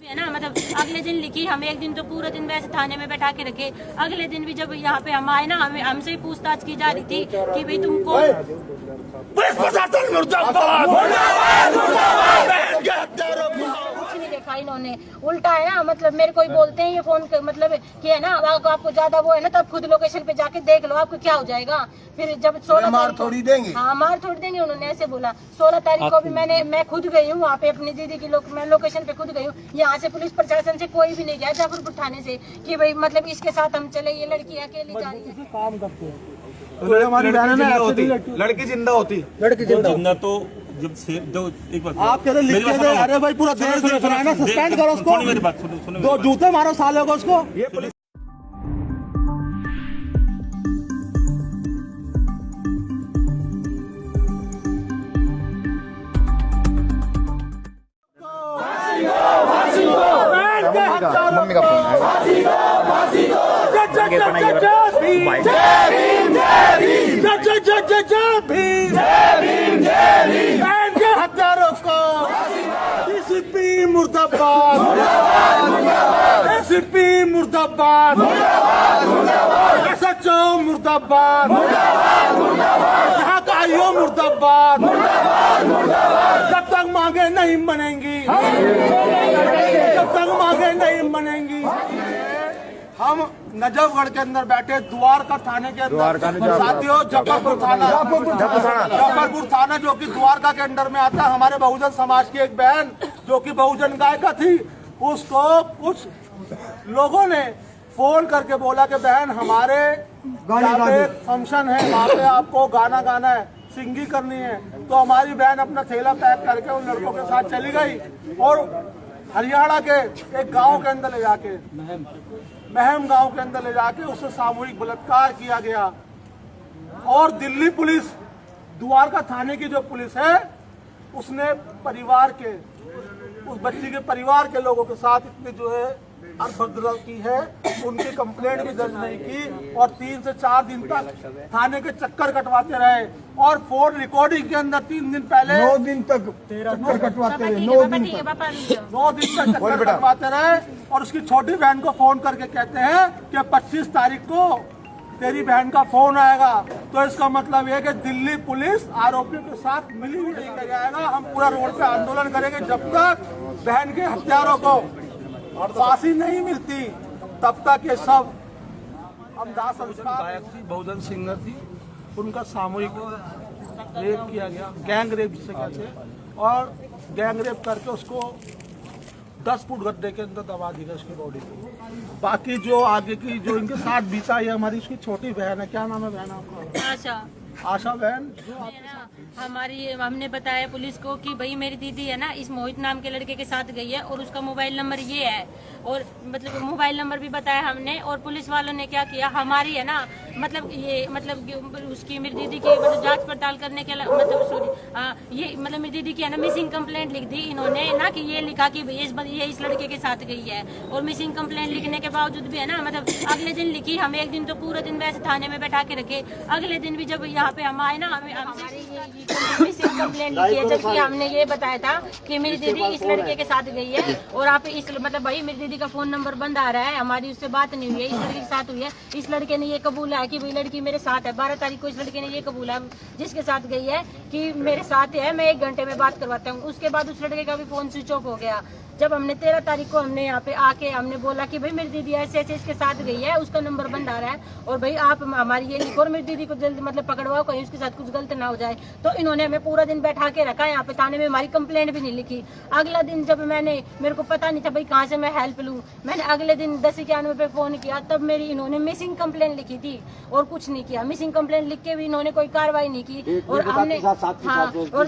है ना, मतलब अगले दिन लिखी, हम एक दिन तो पूरा दिन वैसे थाने में बैठा के रखे। अगले दिन भी जब यहाँ पे हम आए ना, हमसे पूछताछ की जा रही थी कि भाई तुम कौन। कुछ नहीं देखा इन्होंने, उल्टा है ना, मतलब मेरे को ही बोलते हैं ये फोन मतलब कि है ना, आपको ज्यादा वो है ना तो आप खुद लोकेशन पे जाके देख लो, आपको क्या हो जाएगा। फिर जब 16 मार थोड़ी देंगे, हाँ मार थोड़ी देंगे, उन्होंने ऐसे बोला। 16 तारीख को भी मैं खुद गई हूँ वहाँ पे, अपनी दीदी की मैं लोकेशन पे खुद गई हूँ। यहाँ से पुलिस प्रशासन से कोई भी नहीं गया जाफरपुर थाने से कि भाई मतलब इसके साथ हम चले, ये लड़की अकेली जा रही है। काम करते हैं तो हमारी लड़की जिंदा होती तो जब से जो एक बात आप कह रहे लिख के दे, अरे भाई पूरा देश देख रहा है ना, सस्पेंड करो उसको, मेरी बात सुनो, दो जूते मारो साले को उसको। ये पुलिस मम्मी का फोन है, हत्यारों को डीसीपी मुर्दाबाद, एसीपी मुर्दाबाद, एसएचओ मुर्दाबाद, यहाँ का आईओ मुर्दाबाद। जब तक मांगे नहीं बनेंगी, जब तक मांगे नहीं बनेंगी। हम नजफगढ़ के अंदर बैठे, द्वारका थाने के अंदर साथियों, जफरपुर थाना जो कि द्वारका के अंदर में आता है। हमारे बहुजन समाज की एक बहन जो कि बहुजन गायिका थी, उसको कुछ लोगों ने फोन करके बोला कि बहन हमारे फंक्शन है, वहाँ पे आपको गाना गाना है, सिंगिंग करनी है। तो हमारी बहन अपना थैला पैक करके उन लड़कों के साथ चली गई और हरियाणा के एक गांव के अंदर ले जाके, महम गांव के अंदर ले जाके उससे सामूहिक बलात्कार किया गया। और दिल्ली पुलिस, द्वारका थाने की जो पुलिस है, उसने परिवार के, उस बच्ची के परिवार के लोगों के साथ इतनी जो है अभद्रता की है, उनकी कंप्लेंट भी दर्ज नहीं की और 3 से 4 दिन तक थाने के चक्कर कटवाते रहे। और फोन रिकॉर्डिंग के अंदर 3 दिन पहले 9 दिन तक चक्कर कटवाते रहे, 9 दिन तक तक चक्कर कटवाते रहे। और उसकी छोटी बहन को फोन करके कहते हैं कि 25 तारीख को तेरी बहन का फोन आएगा। तो इसका मतलब यह कि दिल्ली पुलिस आरोपियों के साथ मिली हुई नहीं कर जाएगा। हम पूरा रोड पे आंदोलन करेंगे जब तक बहन के हत्यारों को फांसी नहीं मिलती, तब तक ये सब हम दाह संस्कार। गायक थी, बहुजन सिंगर थी, उनका सामूहिक रेप किया गया, गैंग रेप जिसे कहते हैं। और गैंग रेप करके उसको 10 फुट गड्ढे के अंदर दबा दी गई उसकी बॉडी को। बाकी जो आगे की जो इनके साथ बीता है, हमारी उसकी छोटी बहन है, क्या नाम है बहन आपका? आशा बहन। हमने बताया पुलिस को कि भाई मेरी दीदी है ना, इस मोहित नाम के लड़के के साथ गई है और उसका मोबाइल नंबर ये है, और मतलब मोबाइल नंबर भी बताया हमने। और पुलिस वालों ने क्या किया, हमारी है ना, मतलब ये मतलब उसकी मेरी दीदी की मतलब जांच पड़ताल करने के मतलब सॉरी ये मतलब मेरी दीदी की है ना मिसिंग कंप्लेंट लिख दी इन्होंने ना, कि ये लिखा कि ये इस लड़के के साथ गई है। और मिसिंग कंप्लेंट लिखने के बावजूद भी है ना, मतलब अगले दिन लिखी, हम एक दिन तो पूरा दिन वैसे थाने में बैठा के रखे। अगले दिन भी जब यहाँ पे हम आए ना, हमारी मिसिंग कंप्लेंट लिखी है, जबकि हमने ये बताया था कि मेरी दीदी इस लड़के के साथ गई है। और आप इस मतलब भाई मेरी दीदी का फोन नंबर बंद आ रहा है, हमारी उससे बात नहीं हुई है, इस लड़के के साथ हुई है। इस लड़के ने ये कबूला है कि भाई लड़की मेरे साथ है। 12 तारीख को इस लड़के ने ये कबूला है जिसके साथ गई है कि मेरे साथ है, मैं 1 घंटे में बात करवाता हूँ। उसके बाद उस लड़के का भी फोन स्विच ऑफ हो गया। जब हमने 13 तारीख को हमने यहाँ पे आके हमने बोला कि भाई मेरी दीदी ऐसे ऐसे इसके साथ गई है, उसका नंबर बंद आ रहा है और भाई आप हमारी ये लिखो और मेरी दीदी को जल्दी मतलब पकड़वाओ, कहीं उसके साथ कुछ गलत ना हो जाए। तो इन्होंने हमें पूरा दिन बैठा के रखा यहाँ पे थाने में, हमारी कंप्लेंट भी नहीं लिखी। अगला दिन जब मेरे को पता नहीं था भाई कहाँ से मैं हेल्प लूँ, मैंने अगले दिन 1091 पे फोन किया, तब मेरी इन्होंने मिसिंग कंप्लेंट लिखी थी और कुछ नहीं किया। मिसिंग कंप्लेंट लिख के भी इन्होंने कोई कार्रवाई नहीं की। और हमने और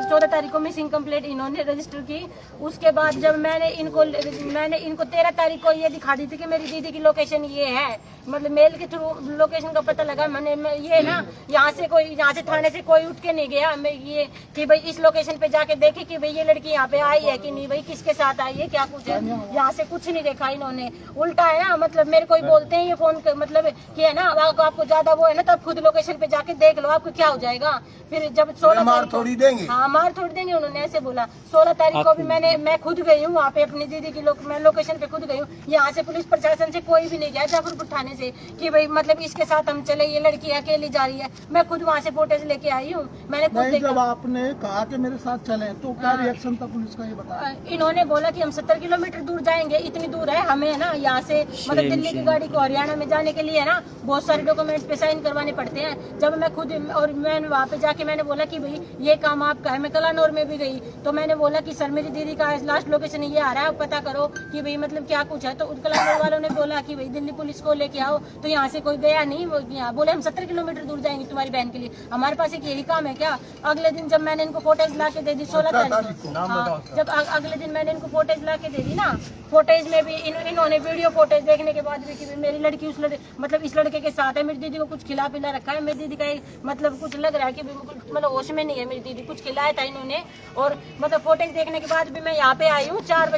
14 तारीख को मिसिंग कंप्लेंट इन्होंने रजिस्टर की। उसके बाद जब मैंने इनको 13 तारीख को ये दिखा दी थी कि मेरी दीदी की लोकेशन ये है, मतलब मेल के थ्रू लोकेशन का पता लगा। ये ना यहाँ से कोई यहाँ से थाने से कोई उठ के नहीं गया मैं ये कि भाई इस लोकेशन पे जाके देखे कि भाई ये लड़की यहाँ पे आई है कि नहीं, भाई किसके साथ आई है क्या कुछ है। यहाँ से कुछ नहीं देखा इन्होंने। उल्टा है ना, मतलब मेरे को ही बोलते हैं ये फोन मतलब कि है ना आपको ज्यादा वो है ना तो आप खुद लोकेशन पे जाके देख लो आपको क्या हो जाएगा। फिर जब 16 मार थोड़ी देंगे। हाँ मार थोड़ी देंगे, उन्होंने ऐसे बोला। 16 तारीख को भी मैं खुद गई हूँ वहाँ पे अपनी दीदी की मैं लोकेशन पे खुद गई हूँ। यहाँ से पुलिस प्रशासन से कोई भी नहीं गया जाफरपुर थाने से कि भाई मतलब इसके साथ हम चले, ये लड़की अकेली जा रही है। मैं खुद वहाँ से फोटेज लेके आई हूँ, मैंने खुद देखा। जब आपने कहा कि मेरे साथ चले तो क्या रिएक्शन था पुलिस का, ये बताया? इन्होंने बोला कि हम 70 किलोमीटर दूर जाएंगे, इतनी दूर है हमें, है ना यहाँ से मतलब दिल्ली की गाड़ी को हरियाणा में जाने के लिए है ना बहुत सारे डॉक्यूमेंट्स पे साइन करवाने पड़ते हैं। जब मैं खुद और मैंने वहाँ पे जाके मैंने बोला कि भाई ये काम आपका है। मैं कलानौर में भी गई तो मैंने बोला कि सर मेरी दीदी का लास्ट लोकेशन ये आ रहा है, पता करो कि भाई मतलब क्या कुछ है। तो कलानौर वालों ने बोला कि भाई दिल्ली पुलिस को लेके आओ, तो यहाँ से कोई गया नहीं। वो यहाँ बोले हम 70 किलोमीटर दूर जाएंगे तुम्हारी बहन के लिए, हमारे पास एक यही काम है क्या। अगले दिन जब मैंने इनको फोटेज ला के दे दी 16 तारीख को, जब अगले दिन मैंने इनको फोटेज ला के दे दी ना, फोटेज में भी इन्होंने वीडियो फोटेज देखने के बाद भी कि मेरी लड़की उस मतलब इस लड़के के साथ है, मेरी दीदी को कुछ खिला पिला रखा है, मेरी दीदी का मतलब कुछ लग रहा है कि मतलब होश में नहीं है मेरी दीदी, कुछ खिलाया था इन्होंने। और मतलब फोटेज देखने के बाद भी मैं यहाँ पे आई हूँ 4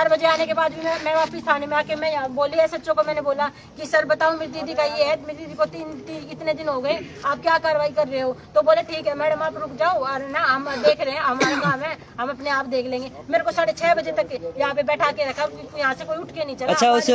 बजे आने के बाद भी मैं वापस थाने में आके मैं बोली SHO को, मैंने बोला कि सर बताओ मेरी दीदी का ये है, मेरी दीदी को इतने दिन हो गए, आप क्या कार्रवाई कर रहे हो। तो बोले ठीक है मैडम आप रुक जाओ और ना हम देख रहे हैं, हमारा काम है, हम अपने आप देख लेंगे। मेरे को 6:30 बजे तक यहाँ पे बैठा के रखा, यहाँ से कोई उठ के नहीं चला। अच्छा, उस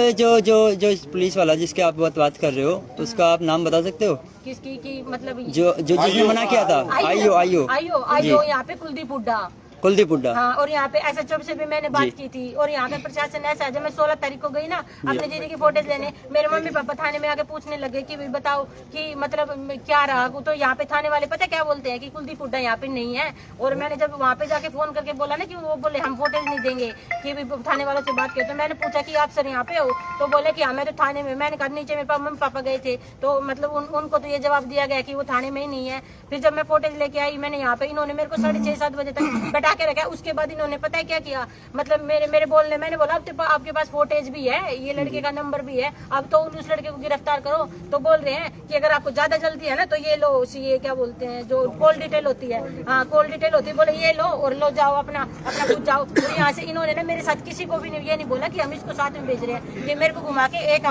जो पुलिस वाला जिसके आप बात कर रहे हो तो उसका आप नाम बता सकते हो? किसकी की मतलब जो जिसने मना किया था? आइयो यहाँ पे कुलदीप हुड्डा। हाँ, और यहाँ पे SHO से भी मैंने बात की थी। और यहाँ पे प्रशासन ऐसा है, जब मैं 16 तारीख को गई ना अपनी दीदी की फोटेज लेने, मेरे मम्मी पापा थाने में आके पूछने लगे कि भाई बताओ कि मतलब क्या रहा। तो यहाँ पे थाने वाले पता क्या बोलते हैं कि कुलदीप हुड्डा यहाँ पे नहीं है। और मैंने जब वहाँ पे जाके फोन करके बोला ना कि वो बोले हम फोटेज नहीं देंगे, कि थाने वालों से बात किया। तो मैंने पूछा कि आप सर यहाँ पे हो, तो बोले कि हाँ मैं तो थाने में। मैंने कहा नीचे मेरे मम्मी पापा गए थे, तो मतलब उनको तो ये जवाब दिया गया कि वो थाने में ही नहीं है। फिर जब मैं फोटेज लेके आई मैंने यहाँ पे, इन्होंने मेरे को 6:30-7 बजे तक बैठा के रखा। उसके बाद इन्होंने पता है क्या किया, मतलब मेरे बोलने, मैंने बोला आपके पास फोटेज भी है, ये लड़के का नंबर भी है, अब तो उस लड़के को गिरफ्तार करो। तो बोल रहे हैं कि अगर आपको ज्यादा जल्दी है ना तो ये लो, ये क्या बोलते हैं जो कॉल डिटेल होती है, हाँ कॉल डिटेल होती है, बोले ये लो और लो जाओ अपना खुद जाओ। तो यहाँ से इन्होंने ना मेरे साथ किसी को भी ये नहीं बोला कि हम इसको साथ में भेज रहे हैं। ये मेरे को घुमा के एक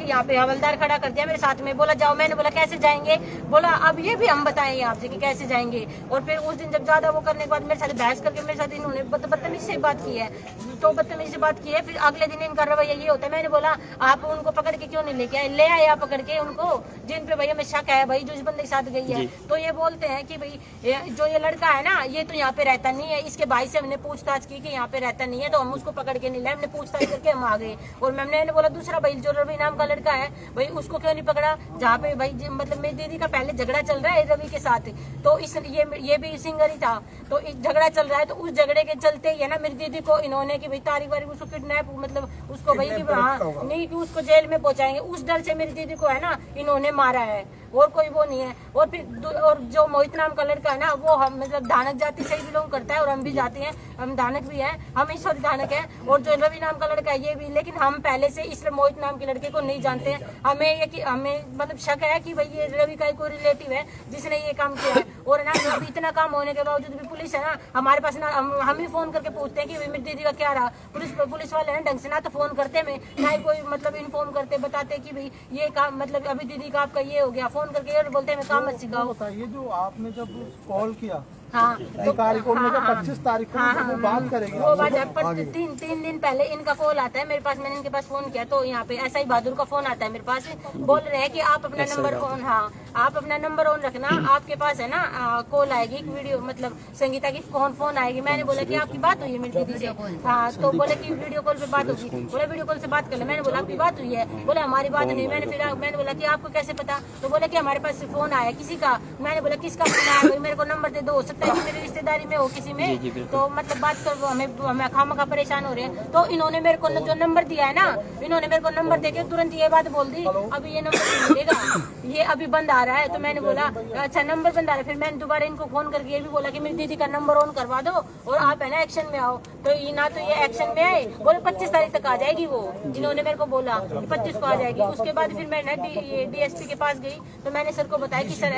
यहाँ पे हवलदार खड़ा कर दिया मेरे साथ में, बोला जाओ। मैंने बोला कैसे जाएंगे, बोला अब ये भी हम बताएंगे आपसे कि कैसे जाएंगे। और फिर उस दिन जब ज्यादा वो करने के बाद मेरे साथ बहस करके मेरे साथ इन्होंने बदतमीजी से बात की है, तो बदतमीजी से बात की है। फिर अगले दिन इनका रवैया ये होता है, मैंने बोला आप उनको पकड़ के क्यों नहीं लेके आए, ले आए आप पकड़ के उनको जिन पे भैया में शक है भाई जो इस बंदे के साथ गई है। तो ये बोलते हैं कि भाई जो ये लड़का है ना ये तो यहाँ पे रहता नहीं है, इसके भाई से हमने पूछताछ की कि यहाँ पे रहता नहीं है, तो हम उसको पकड़ के नहीं लाए, हमने पूछताछ करके हम आ गए। और मैंने बोला दूसरा भाई जो रवि नाम का लड़का है भाई उसको क्यों नहीं पकड़ा, जहाँ पे भाई मतलब मेरी दीदी का पहले झगड़ा चल रहा है रवि के साथ, तो इस ये भी सिंगर ही था, तो झगड़ा चल रहा है। तो उस झगड़े के चलते ही है ना मेरी दीदी को इन्होंने कि भाई तारीख वारीख उसको किडनैप मतलब उसको भाई कि हाँ नहीं कि उसको जेल में पहुंचाएंगे, उस डर से मेरी दीदी को है ना इन्होंने मारा है, और कोई वो नहीं है। और फिर और जो मोहित नाम का लड़का है ना वो हम मतलब धानक जाति से ही बिलोंग करता है, और हम भी जाते हैं, हम धानक भी हैं, हम ईश्वरी धानक है। और जो रवि नाम का लड़का है ये भी, लेकिन हम पहले से इस मोहित नाम के लड़के को नहीं जानते हैं। हमें मतलब शक है कि भाई ये रवि का कोई रिलेटिव है जिसने ये काम किया है। और ना अभी इतना काम होने के बावजूद भी पुलिस है ना हमारे पास ना, हम ही फोन करके पूछते हैं कि मेरी दीदी का क्या रहा। पुलिस वाले हैं ढंग से ना तो फोन करते में, ना ही कोई मतलब इन्फॉर्म करते बताते कि भाई ये काम मतलब अभी दीदी का आपका ये हो गया, फोन करके और बोलते हैं मैं काम मत सिखाओ। बताइए जो आपने जब कॉल किया हाँ तो तारीख को 25 तारीख को वो बात करेंगे, वो बात है। पर 3 दिन पहले इनका कॉल आता है मेरे पास, मैंने इनके पास फोन किया तो यहाँ पे SI बहादुर का फोन आता है मेरे पास, बोल रहे हैं कि आप अपना नंबर ऑन, हाँ आप अपना नंबर ऑन रखना, आपके पास है ना कॉल आएगी एक वीडियो मतलब संगीता की फोन आएगी। मैंने बोला कि आपकी बात हुई है मेरी दीदी से, हाँ तो बोले कि वीडियो कॉल पे बात होगी, बोले वीडियो कॉल से बात कर ले। मैंने बोला आपकी बात हुई है, बोले हमारी बात नहीं। मैंने बोला कि आपको कैसे पता, तो बोले कि हमारे पास फोन आया किसी का। मैंने बोला किसका फोन आया, मेरे को नंबर दे दो, 70 कहीं मेरी रिश्तेदारी में हो किसी में, जी, बिल्कुल। तो मतलब बात कर वो हमें खामखा परेशान हो रहे हैं। तो इन्होंने मेरे को जो नंबर दिया है ना, इन्होंने मेरे को नंबर देके तुरंत ये बात बोल दी, अभी ये नंबर नहीं मिलेगा, ये अभी बंद आ रहा है। तो मैंने बोला अच्छा नंबर बंद आ रहा है। फिर मैंने दोबारा इनको फोन करके ये भी बोला कि मेरी दीदी का नंबर ऑन करवा दो और आप है ना एक्शन में आओ। तो ये ना तो ये एक्शन में आए, बोले 25 तारीख तक आ जाएगी वो, इन्होंने मेरे को बोला 25 को आ जाएगी। उसके बाद फिर मैं DSP के पास गई, तो मैंने सर को बताया कि सर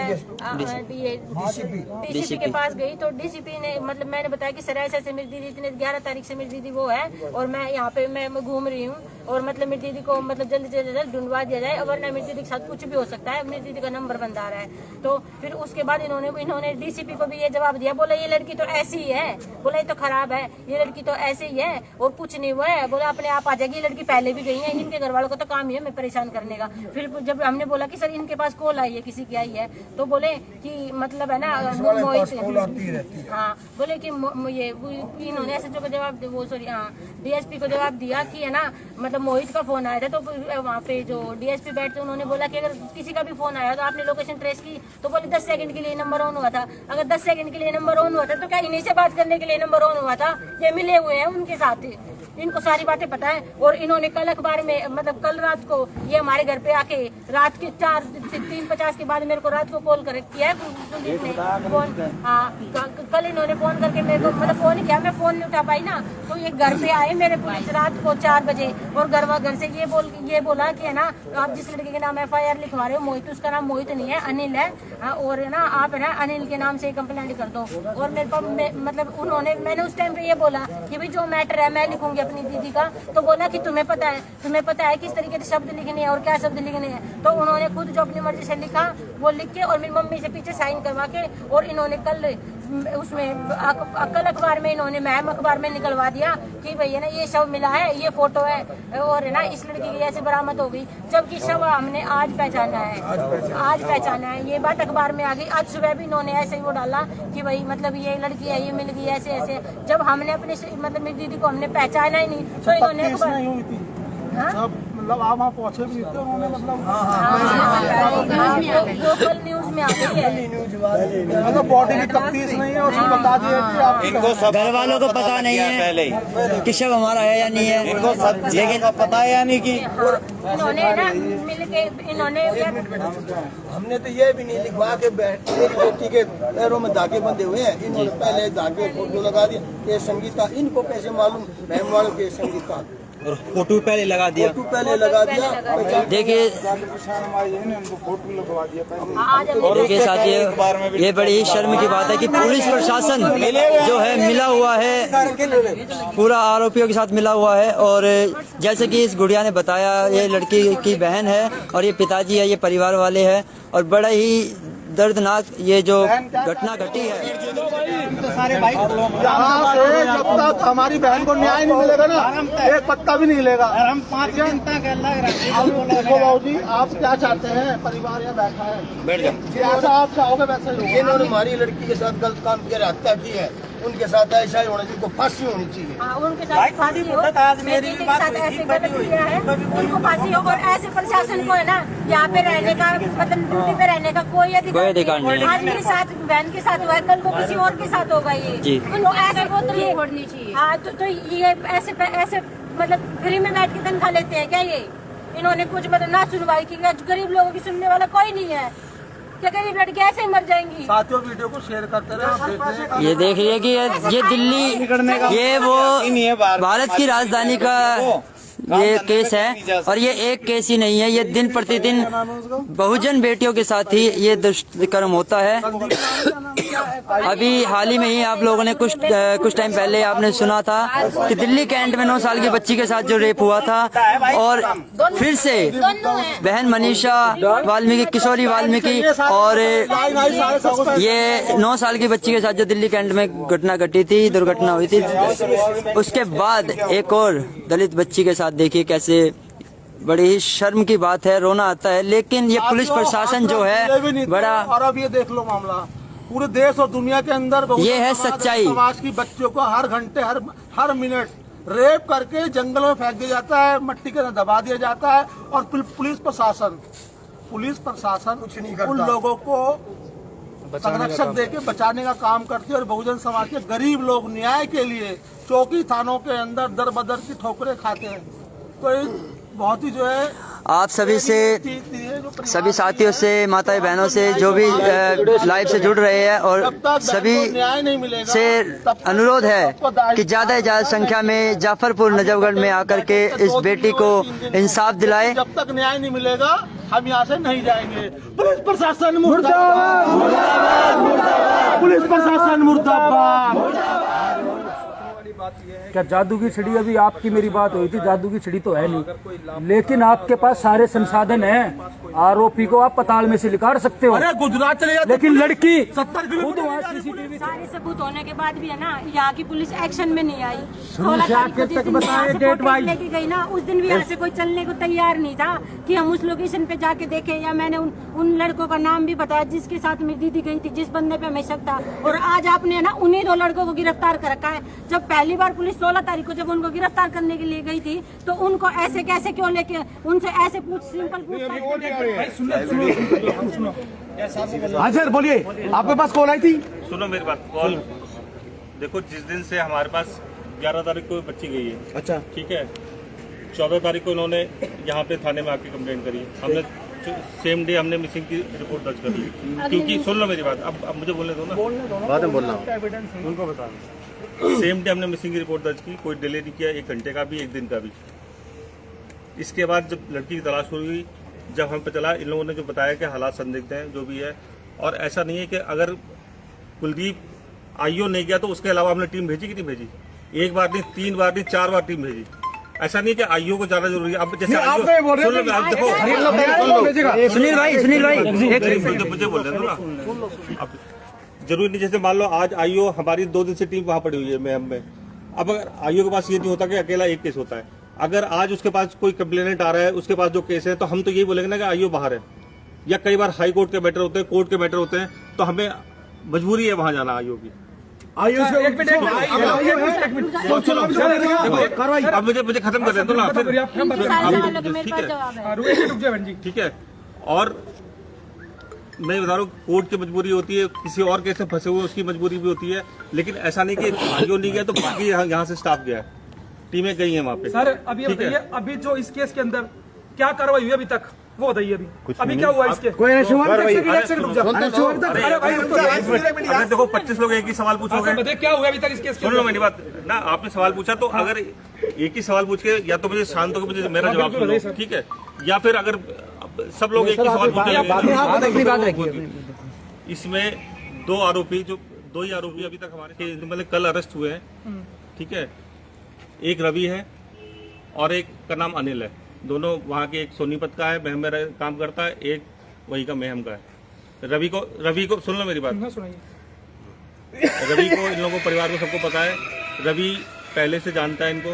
DCP के पास गई, तो DCP ने मतलब मैंने बताया कि सर ऐसे मेरी दीदी इतने 11 तारीख से मेरी दीदी वो है और मैं यहाँ पे मैं घूम रही हूँ और मतलब मेरी दीदी को मतलब जल्दी से जल्द ढूंढवा दिया जाए, वरना मेरी दीदी के साथ कुछ भी हो सकता है, मेरी दीदी का नंबर बंद आ रहा है। तो फिर उसके बाद इन्होंने DCP को भी ये जवाब दिया, बोला ये लड़की तो ऐसी ही है, बोला ये तो खराब है, ये लड़की तो ऐसे ही है और कुछ नहीं हुआ है, बोला अपने आप आ जाएगी। ये लड़की पहले भी गई है, इनके घर वालों का तो काम ही है मैं परेशान करने का। फिर जब हमने बोला कि सर इनके पास कॉल आई है, किसी की आई है, तो बोले कि मतलब है ना मोहित, हाँ बोले कि ये इन्होंने ऐसे जो जवाब वो सॉरी हाँ DSP को जवाब दिया कि है ना मतलब मोहित का फोन आया था। तो वहाँ पे जो DSP बैठते उन्होंने बोला कि अगर किसी का भी फोन आया तो आपने लोकेशन ट्रेस की, तो बोले 10 सेकंड के लिए नंबर ऑन हुआ था। अगर 10 सेकंड के लिए नंबर ऑन हुआ था तो क्या इन्हीं से बात करने के लिए नंबर ऑन हुआ था? ये मिले हुए हैं उनके साथ, इनको सारी बातें पता है। और इन्होंने कल अखबार में मतलब कल रात को ये हमारे घर पे आके रात के 3:50 के बाद मेरे को रात को कॉल किया है फोन। हाँ कल इन्होंने फोन करके मेरे को मतलब फोन किया, मैं फोन नहीं उठा पाई ना, तो ये घर पे आए मेरे पुलिस रात को 4 बजे और घर से ये बोला कि है ना आप जिस लड़के के नाम FIR लिखवा रहे हो मोहित, उसका नाम मोहित नहीं है अनिल है, और है ना आप है ना अनिल के नाम से कंप्लेंट कर दो। और मेरे पास मतलब मैंने उस टाइम पे ये बोला कि भाई जो मैटर है मैं लिखूंगी अपनी दीदी का। तो बोला कि तुम्हें पता है किस तरीके से शब्द लिखने हैं और क्या शब्द लिखने हैं। तो उन्होंने खुद जो अपनी मर्जी से लिखा वो लिख के और मेरी मम्मी से पीछे साइन करवा के और इन्होंने कल अखबार में इन्होंने मैम अखबार में निकलवा दिया कि भैया ना ये शव मिला है, ये फोटो है और है ना इस लड़की की ऐसे बरामद हो गई, जबकि शव हमने आज पहचाना है। ये बात अखबार में आ गई। आज सुबह भी इन्होंने ऐसे ही वो डाला कि भाई मतलब ये लड़की है, ये मिल गई ऐसे। जब हमने अपने मतलब मेरी दीदी को हमने पहचाना ही नहीं, तो इन्होंने मतलब आप वहाँ पहुँचे भी थे उन्होंने मतलब लोकल न्यूज में आ गई है, मतलब बॉडी की तफ्तीश नहीं है, उसको बता दिया कि आप इनको घर वालों को पता नहीं है पहले कि शव हमारा है या नहीं है, इनको लेकिन पता है या नहीं कि इन्होंने ना मिल के इन्होंने हमने तो ये भी नहीं लिखवा के मेरी बेटी के पैरों में धागे बंधे हुए हैं, इन्होंने पहले धागे फोटो लगा दिया ये संगीता, इनको कैसे मालूम बहन वालों के संगीता और फोटो पहले लगा दिया। देखिए और के साथ ये बड़ी शर्म की बात है कि पुलिस प्रशासन जो है मिला हुआ है, पूरा आरोपियों के साथ मिला हुआ है। और जैसे कि इस गुड़िया ने बताया ये लड़की की बहन है और ये पिताजी है, ये परिवार वाले हैं और बड़ा ही दर्दनाक ये जो घटना घटी है। यहाँ से जब तक हमारी बहन को न्याय नहीं मिलेगा ना एक पत्ता भी नहीं मिलेगा। हम 5 दिन तक देखो बाबू जी आप क्या चाहते हैं, परिवार यहाँ बैठा है, बैठ जाओ जैसा आप चाहोगे वैसा ही होगा। इन्होंने हमारी लड़की के साथ गलत काम किया, हत्या की है, उनके साथ ऐसा ही होना चाहिए, उनको फांसी होनी चाहिए। उनके साथ फांसी हो, मेरी के साथ ऐसे गलत किया है उनको फांसी हो। और ऐसे प्रशासन को है ना यहाँ पे रहने का मतलब ड्यूटी पे रहने का कोई अधिकार नहीं। आज मेरे साथ बहन के साथ हुआ है, कल को किसी और के साथ होगा ये ऐसे वो तो ये छोड़नी चाहिए। हाँ तो ये ऐसे मतलब फ्री में बैठ के तनख्वाह लेते हैं क्या ये? इन्होंने कुछ मतलब ना सुनवाई की, गरीब लोगों की सुनने वाला कोई नहीं है, क्या गरीब लड़की ऐसे ही मर जाएंगी। साथियों वीडियो को शेयर करते रहे। ये देख रही है कि ये दिल्ली ये वो भारत की राजधानी का ये केस है और ये एक केस ही नहीं है, ये दिन प्रतिदिन बहुजन बेटियों के साथ ही ये दुष्कर्म होता है। अभी हाल ही में ही आप लोगों ने कुछ टाइम पहले आपने सुना था कि दिल्ली कैंट में 9 साल की बच्ची के साथ जो रेप हुआ था और फिर से बहन मनीषा वाल्मीकि, किशोरी वाल्मीकि और ये 9 साल की बच्ची के साथ जो दिल्ली कैंट में घटना घटी थी, दुर्घटना हुई थी, उसके बाद एक और दलित बच्ची के साथ देखिए कैसे बड़ी ही शर्म की बात है, रोना आता है। लेकिन ये पुलिस प्रशासन जो है बड़ा, और अब ये देख लो मामला पूरे देश और दुनिया के अंदर ये है सच्चाई। समाज की बच्चियों को हर घंटे हर मिनट रेप करके जंगल में फेंक दिया जाता है, मट्टी के अंदर दबा दिया जाता है और पुलिस प्रशासन कुछ नहीं करता। उन लोगों को संरक्षक देके बचाने का काम करती है और बहुजन समाज के गरीब लोग न्याय के लिए चौकी थानों के अंदर दर बदर की ठोकरें खाते हैं। तो ये बहुत ही जो है आप सभी से, सभी साथियों से, माताएं बहनों से जो भी लाइव से जुड़ रहे हैं और सभी से अनुरोध है कि ज्यादा से ज्यादा संख्या में जाफरपुर नजफगढ़ में आकर के इस बेटी को इंसाफ दिलाए। जब तक न्याय नहीं मिलेगा हम यहाँ से नहीं जाएंगे। पुलिस प्रशासन मुर्दाबाद, पुलिस प्रशासन मुर्दाबाद। क्या जादू की छिड़ी, अभी आपकी मेरी बात हुई थी, जादू की छिड़ी तो है नहीं, लेकिन आपके पास सारे संसाधन हैं। आरोपी को आप पताल में से निकाल सकते हो। अरे गुजरात चले जाते, लेकिन लड़की 70 किलोमीटर सारे सबूत होने के बाद भी है ना, यहाँ की पुलिस एक्शन में नहीं आई। 16 तारीख को जिस दिन यहाँ से फोटो लेके गई ना, उस दिन भी यहाँ से कोई चलने को तैयार नहीं था कि हम उस लोकेशन पे जाके देखें। या मैंने उन लड़कों का नाम भी बताया जिसके साथ मेरी दीदी गई थी, जिस बंदे पे हमें शक था। और आज आपने ना उन्हीं 2 लड़कों को गिरफ्तार कर रखा है। जब पहली बार पुलिस 16 तारीख को जब उनको गिरफ्तार करने के लिए गई थी तो उनको ऐसे कैसे क्यों लेके उनसे ऐसे सिंपल हाँ सर बोलिए, आपके पास कॉल आई थी? सुनो मेरी बात, कॉल देखो, जिस दिन से हमारे पास 11 तारीख को बच्ची गई है, अच्छा ठीक है, 14 तारीख को इन्होंने यहाँ पे थाने में आके कंप्लेंट करी। हमने सेम डे हमने मिसिंग की रिपोर्ट दर्ज कर ली, क्योंकि सुन लो मेरी बात, अब मुझे बोलने दो ना, बाद में बोलना उनको बता। सेम डे हमने मिसिंग की रिपोर्ट दर्ज की, कोई डिले नहीं किया, 1 घंटे का भी 1 दिन का भी। इसके बाद जब लड़की की तलाश हुई, जब हम पे चला, इन लोगों ने जो बताया कि हालात संदिग्ध हैं, जो भी है, और ऐसा नहीं है कि अगर कुलदीप आईओ नहीं गया तो उसके अलावा हमने टीम भेजी कि नहीं भेजी, 1 बार नहीं, 3 बार नहीं, 4 बार टीम भेजी। ऐसा नहीं है कि आईओ को ज्यादा जरूरी है। अब जैसे सुनील भाई मुझे बोल रहे ना, अब जरूरी नहीं, जैसे मान लो आज आईओ हमारी 2 दिन से टीम वहां पड़ी हुई है मैम में। अब अगर आईओ के पास ये नहीं होता कि अकेला एक केस होता है, अगर आज उसके पास कोई कंप्लेनेंट आ रहा है, उसके पास जो केस है, तो हम तो यही बोलेंगे ना कि आईओ बाहर है। या कई बार हाई कोर्ट के मैटर होते हैं, कोर्ट के मैटर होते हैं, तो हमें मजबूरी है वहां जाना आईओ की। अब मुझे खत्म कर दें तो ना, ठीक है। और मैं बता रहा हूँ, कोर्ट की मजबूरी होती है, किसी और केस में फंसे हुए उसकी मजबूरी भी होती है, लेकिन ऐसा नहीं कि आईओ नहीं गया तो बाकी यहाँ से स्टाफ गया है, टीमें गई हैं वहाँ पे। सर अभी बताइए, अभी जो इस केस के अंदर क्या कार्रवाई हुई अभी तक, वो बताइए। अभी क्या हुआ इसके? अरे देखो 25 लोग एक ही सवाल पूछोगे, क्या हुआ अभी तक इस केस? सुन लो मेरी बात ना, आपने सवाल पूछा तो अगर एक ही सवाल पूछ के या तो मुझे शांत होकर मुझे मेरा जवाब सुनो, ठीक है, या फिर अगर सब लोग एक ही सवाल पूछेंगे। इसमें 2 आरोपी, जो 2 ही आरोपी अभी तक हमारे मतलब कल अरेस्ट हुए हैं, ठीक है। एक रवि है और एक का नाम अनिल है। दोनों वहाँ के, एक सोनीपत का है, महम में काम करता है, एक वही का महम का है। रवि को सुन लो मेरी बात, रवि को इन लोगों परिवार को सबको पता है, रवि पहले से जानता है इनको।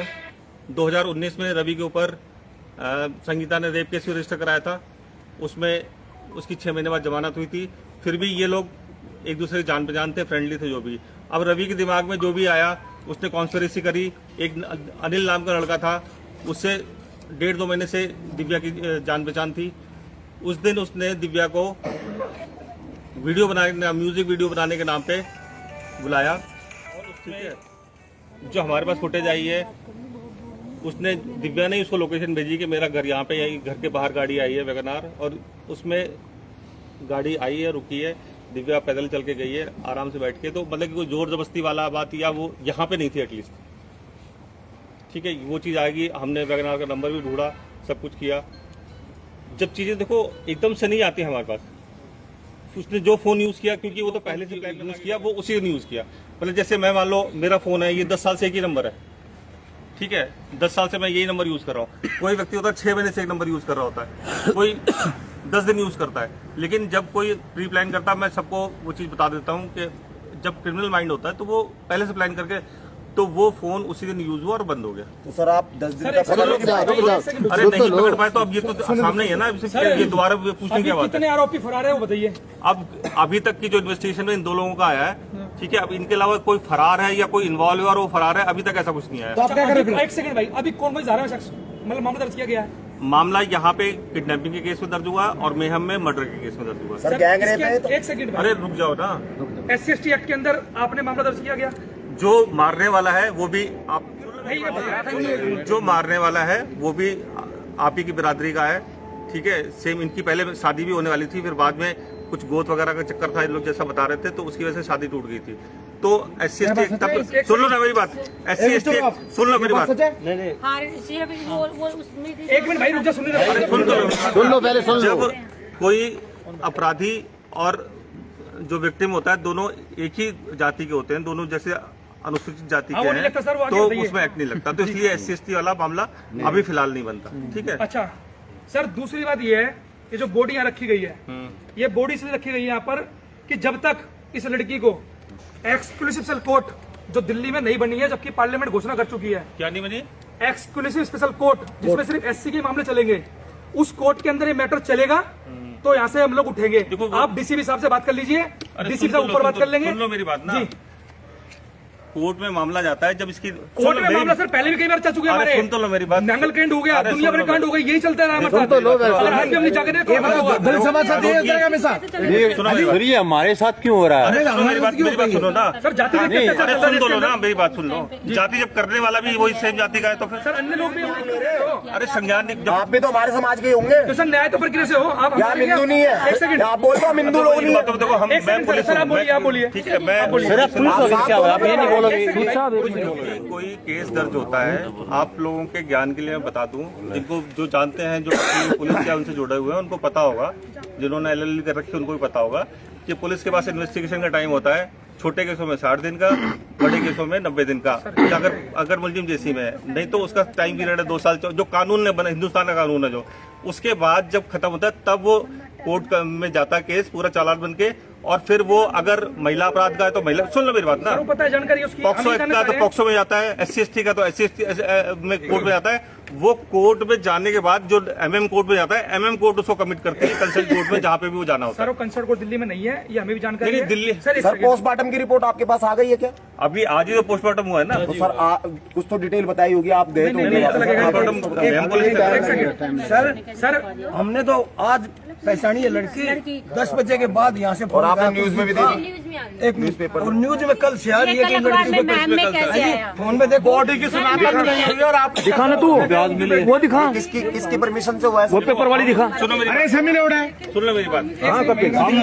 2019 में रवि के ऊपर संगीता ने रेप केस रजिस्टर कराया था, उसमें उसकी 6 महीने बाद जमानत हुई थी। फिर भी ये लोग एक दूसरे के जान पहचान थे, फ्रेंडली थे जो भी। अब रवि के दिमाग में जो भी आया, उसने कॉन्स्पिरेसी करी। एक अनिल नाम का लड़का था, उससे 1.5-2 महीने से दिव्या की जान पहचान थी। उस दिन उसने दिव्या को वीडियो बनाने, म्यूजिक वीडियो बनाने के नाम पे बुलाया, ठीक है। जो हमारे पास फुटेज आई है, उसने, दिव्या ने उसको लोकेशन भेजी कि मेरा घर यहाँ पे है, घर के बाहर गाड़ी आई है वैगनार, और उसमें गाड़ी आई है, रुकी है, दिव्या पैदल चल के गई है आराम से बैठ के। तो मतलब कि कोई जोर जबरदस्ती वाला बात या वो यहाँ पे नहीं थी एटलीस्ट, ठीक है। वो चीज़ आएगी, हमने वैगनार का नंबर भी ढूंढा, सब कुछ किया। जब चीज़ें देखो एकदम से नहीं आती हमारे पास, उसने जो फ़ोन यूज़ किया, क्योंकि वो तो पहले से प्लान यूज़ किया, वो उसी ने यूज़ किया। मतलब जैसे मैं, मान लो मेरा फ़ोन है, ये 10 साल से एक ही नंबर है, ठीक है, 10 साल से मैं यही नंबर यूज़ कर रहा हूँ। कोई व्यक्ति होता है 6 महीने से एक नंबर यूज़ कर रहा होता है, कोई 10 दिन यूज़ करता है। लेकिन जब कोई प्री प्लान करता है, मैं सबको वो चीज़ बता देता हूँ कि जब क्रिमिनल माइंड होता है तो वो पहले से प्लान करके, तो वो फोन उसी दिन यूज हुआ और बंद हो गया। तो सर आप 10 दिन अरे नहीं पकड़ पाए तो अब ये तो सामने ही है ना, ये दोबारा पूछने की बात है। कितने आरोपी फरार है वो बताइए। अब अभी तक की जो इन्वेस्टिगेशन में इन 2 लोगों का आया है, ठीक है। अब इनके अलावा कोई फरार है या कोई इन्वॉल्व है और वो फरार है, अभी तक ऐसा कुछ नहीं आया। तो आप क्या कर रहे हैं? एक सेकंड भाई, अभी कौन जा रहा है शख्स, मतलब मामला दर्ज किया गया है? मामला यहाँ पे किडनैपिंग के केस में दर्ज हुआ और मेहम में मर्डर के केस में दर्ज हुआ। सर गैंग रेप है तो एक सेकंड, अरे रुक जाओ ना, SC/ST एक्ट के अंदर आपने मामला दर्ज किया गया? जो मारने वाला है वो भी आप, नहीं, ये बताया था जो मारने वाला है वो भी आप ही की बिरादरी का है, ठीक है। सेम इनकी पहले शादी भी होने वाली थी, फिर बाद में कुछ गोद वगैरह का चक्कर था, इन लोग जैसा बता रहे थे, तो उसकी वजह से शादी टूट गई थी। तो SC/ST तब सुन लो ना मेरी बात, SC/ST सुन लो मेरी बात, हाँ सिर्फ वो उसमें एक मिनट भाई रुक जा, सुन सुन लो पहले सुन लो। जब कोई अपराधी और जो विक्टिम होता है दोनों एक ही जाति के होते हैं, दोनों जैसे अनुसूचित जाति के हैं, तो उसमें एक्ट नहीं लगता, तो इसलिए SC/ST वाला मामला अभी फिलहाल नहीं बनता, ठीक है। अच्छा सर, दूसरी बात ये है कि जो बॉडी यहाँ रखी गई है, ये बॉडी इसलिए रखी गई है यहाँ पर कि जब तक इस लड़की को एक्सक्लूसिव स्पेशल कोर्ट जो दिल्ली में नहीं बनी है, जबकि पार्लियामेंट घोषणा कर चुकी है, क्या नहीं बनी? एक्सक्लूसिव स्पेशल कोर्ट जिसमें सिर्फ SC के मामले चलेंगे, उस कोर्ट के अंदर ये मैटर चलेगा, तो यहाँ से हम लोग उठेंगे। आप DCP साहब से बात कर लीजिए, DCP साहब ऊपर बात कर लेंगे। सुन लो मेरी बात ना, कोर्ट में मामला जाता है जब इसकी कोर्ट में मामला सर पहले भी कई बार चल चुके हैं हमारे। सुन तो लो मेरी बात, नांगल कांड हो गया, दुनिया भर कांड हो गई, यही चलता रहा हमारे साथ। अगर आज भी हम जाकर ये हमारे साथ क्यों हो रहा है? मेरी बात सुनो ना सर, जाति अरे सुन तो लो ना मेरी बात, सुन लो। जाति जब करने वाला भी वही सेम जाति का है तो फिर सर अन्य लोग भी अरे संज्ञान जब आप भी तो हमारे समाज के होंगे। तो सर न्याय तो प्रक्रिया से हो आप। यार हिंदू नहीं है, एक सेकंड, आप बोलते हो हिंदू लोग नहीं है। देखो हम, एक सेकंड सर, आप बोलिए, आप बोलिए। ठीक है, मैं आप ये नहीं बोलोगे। कोई केस दर्ज होता है, आप लोगों के ज्ञान के लिए मैं बता दूं, जिनको जो जानते हैं, जो पुलिस क्या उनसे जुड़े हुए हैं उनको पता होगा, जिन्होंने LLB कर रखी है उनको भी पता होगा कि पुलिस के पास इन्वेस्टिगेशन का टाइम होता है, छोटे केसों में 60 दिन का, बड़े केसों में 90 दिन का, अगर मुलजिम जेसी में है, नहीं तो उसका टाइम पीरियड है 2 साल, जो कानून ने बना, हिंदुस्तान का कानून है जो, उसके बाद जब खत्म होता है तब वो कोर्ट में जाता है केस पूरा चालान बन के, और फिर वो अगर महिला अपराध का है तो महिला, सुन लो मेरी बात ना, पता है जानकारी उसकी, पॉक्सो एक्ट का तो पॉक्सो में जाता है, SC/ST का तो SC/ST में कोर्ट में जाता है, वो कोर्ट में जाने के बाद जो MM कोर्ट में जाता है, MM कोर्ट उसको कमिट करती है कंसल्ट कोर्ट में, जहाँ पे भी वो जाना होता है। सर वो कंसल्ट कोर्ट दिल्ली में नहीं है, ये हमें भी जानकारी है। दिल्ली सर पोस्टमार्टम की रिपोर्ट आपके पास आ गई है क्या? अभी आज ही तो पोस्टमार्टम हुआ है ना। तो सर कुछ तो डिटेल बताई होगी, आप गए सर हमने तो आज पहचानी है लड़की 10 बजे के बाद यहाँ से, और आपने न्यूज में भी देखी, एक न्यूज़पेपर और न्यूज में कल से आ रही है कि लड़की को फोन में देखो, बॉडी की दिखा ना तू, वो दिखा किसकी परमिशन से हुआ है? वो पेपर वाली दिखा। सुनो मेरी बात, सुन लो मेरी बात, हम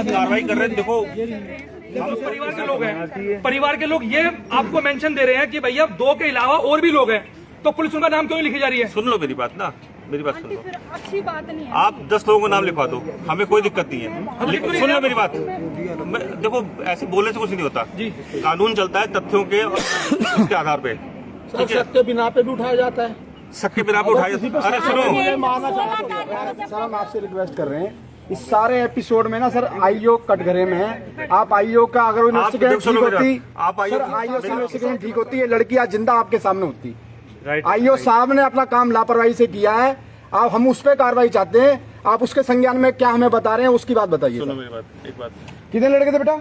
कार्रवाई कर रहे हैं। देखो हम परिवार के लोग हैं, परिवार के लोग ये आपको मेंशन दे रहे हैं कि भैया 2 के अलावा और भी लोग हैं, तो पुलिस उनका नाम क्यों नहीं लिखी जा रही है? सुन लो मेरी बात ना, मेरी बात सुन लो, अच्छी बात नहीं है। आप 10 लोगों का नाम लिखवा दो, हमें कोई दिक्कत नहीं है, लेकिन सुन लो मेरी बात, देखो ऐसे बोलने से कुछ नहीं होता, कानून चलता है तथ्यों के और उसके आधार पे, शक के बिना पे भी उठाया जाता है। शक के बिना पे उठाया। अरे सुनो, सर हम आपसे रिक्वेस्ट कर रहे हैं, इस सारे एपिसोड में ना सर आईओ कटघरे में है, आप आईओ का अगर इन्वेस्टिगेशन ठीक होती, सर आईओ से इन्वेस्टिगेशन ठीक होती है, लड़की आज जिंदा आपके सामने होती। आईओ साहब ने अपना काम लापरवाही से किया है, आप हम उस पर कार्रवाई चाहते हैं, आप उसके संज्ञान में क्या हमें बता रहे हैं उसकी बात बताइए। सुनो मेरी बात, एक बात, कितने लड़के थे बेटा?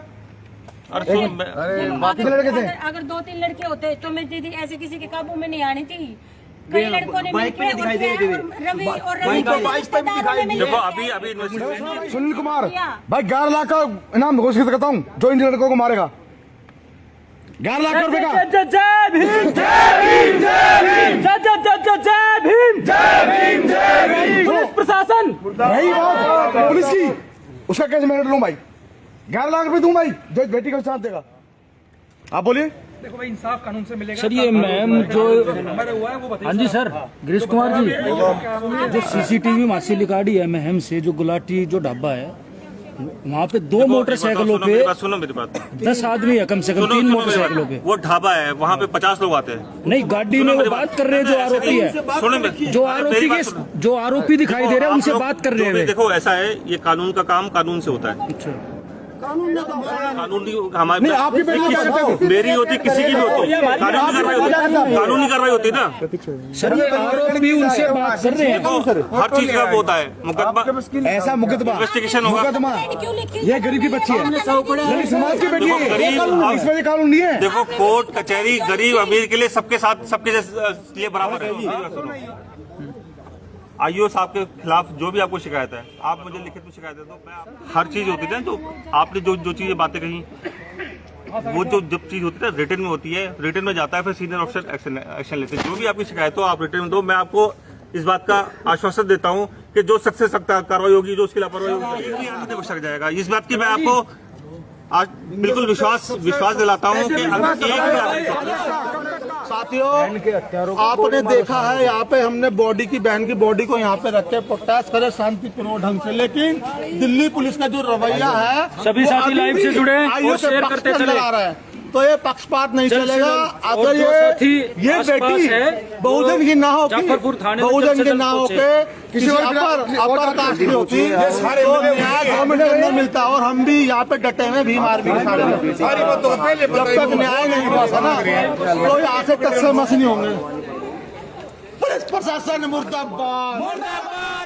अरे कितने लड़के थे? अगर 2-3 लड़के होते तो मेरी दीदी ऐसे किसी के काबू में नहीं आनी थी। कई लड़कों ने मिलकर रवि देखो अभी इन्वेस्टिगेशन। सुनील कुमार भाई 11 लाख का इनाम घोषित करता हूँ जो इन लड़कों को मारेगा, 11 लाख रुपए का। जय भीम, जय भीम, जय भीम, जय भीम, जय भीम, जय भीम। पुलिस प्रशासन यही बात पुलिस की, उसका कैसे मैं लूं भाई? 11 लाख रुपए दूं भाई जो बेटी का साथ देगा। आप बोलिए। देखो भाई इंसाफ कानून से मिलेगा। सर ये मैम जो हुआ है वो बताइए। हाँ जी सर, गिरीश कुमार जी, जो CCTV मासी लिकाड़ी है महम से, जो गुलाटी जो ढाबा है वहाँ पे 2 मोटरसाइकिलों पे, सुनो मेरी बात, 10 आदमी है कम से कम, 3 मोटरसाइकिलों पे। वो ढाबा है, वहाँ पे 50 लोग आते हैं। नहीं गाड़ी में वो बात कर रहे हैं जो आरोपी है, जो आरोपी दिखाई दे रहे हैं उनसे बात कर रहे हैं। देखो ऐसा है, ये कानून का काम कानून से होता है। अच्छा, कानून हमारी आपकी मेरी होती, किसी की भी होती, कानूनी कार्रवाई होती ना। सर ये आरोपी उनसे बात कर रहे हैं, हर चीज का होता है मुकदमा, ऐसा मुकदमा इन्वेस्टिगेशन होगा। मुकदमा ये गरीब की बच्ची है, समाज की बेटी है, इसमें कानून नहीं है। देखो कोर्ट कचहरी गरीब अमीर के लिए सबके साथ सबके लिए बराबर है। आईओ साहब के खिलाफ जो भी आपको शिकायत है, आप मुझे लिखित में शिकायत है तो मैं हर चीज होती है तो आपने जो चीजें बातें कही, वो जब चीज होती है रिटर्न में होती है, रिटर्न में जाता है, फिर सीनियर ऑफिसर एक्शन लेते हैं। जो भी आपकी शिकायत हो आप रिटर्न में दो। मैं आपको इस बात का आश्वासन देता हूं कि जो सख्त से सख्त कार्रवाई होगी, जो उसकी लापरवाही होगी बख्शा जाएगा। इस बात की मैं आपको आज बिल्कुल विश्वास दिलाता हूं कि साथियों, आपने देखा है यहाँ पे हमने बॉडी की, बहन की बॉडी को यहाँ पे रख के प्रोटेस्ट करे शांतिपूर्ण ढंग से, लेकिन दिल्ली पुलिस का जो रवैया है, सभी साथी लाइव से जुड़े और शेयर करते चले आ रहा है, तो ये पक्षपात नहीं चलेगा। अगर ये बेटी बहुजन की ना हो, बहुजन की ना हो के किसी अपर कास्ट की होती तो न्याय 2 मिनट के अंदर मिलता। और हम भी यहाँ पे डटे हुए भीमार भी खड़े हैं। जब तक न्याय नहीं हुआ ना तो यहाँ से कच्चे मस नहीं होंगे। पुलिस प्रशासन मुर्दाबाद।